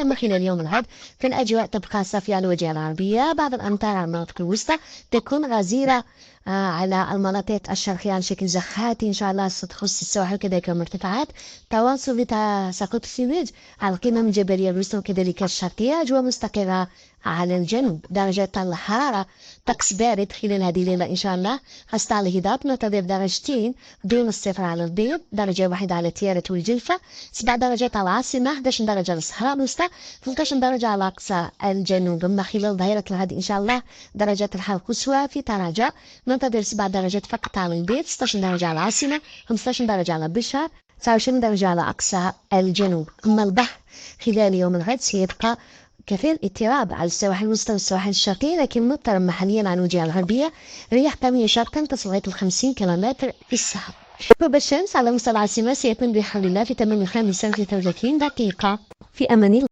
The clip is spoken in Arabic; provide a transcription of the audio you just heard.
أما خلال يوم الغد فالأجواء تبقى صافية على الواجهة الغربية. بعض الأمطار على المناطق الوسطى تكون غزيرة على المناطق الشرقية على شكل زخات إن شاء الله ستخص السواحل كذلك المرتفعات. تواصل تساقط الثلوج على القمم الجبلية الوسطى وكذلك الشرقية. أجواء مستقرة على الجنوب. درجة الحرارة طقس بارد خلال هذه الليلة إن شاء الله. خاصة الهضاب ننتظر درجتين دون الصفر على البيض، درجة واحدة على تيارة والجلفة، 7 درجات على العاصمة، 11 درجة على الصحراء الوسطى، 13 درجة على أقصى الجنوب. أما خلال ظهيرة الغد إن شاء الله درجة الحرارة القصوى في طنجة ننتظر 7 درجات فقط على البيض، 16 درجة على العاصمة، 15 درجة على بشار، 29 درجة على أقصى الجنوب. أما البحر خلال يوم الغد سيبقى كثير اضطراب على السواحل الوسطى والسواحل الشرقية، لكن مضطرب محليا على الوجهة الغربية. رياح قوية شرقا تصل لغاية 50 كيلومتر في الساعة. شباب الشمس على مستوى العاصمة سيتم بحول الله في تمام 5:33 دقيقة. في أمان الله.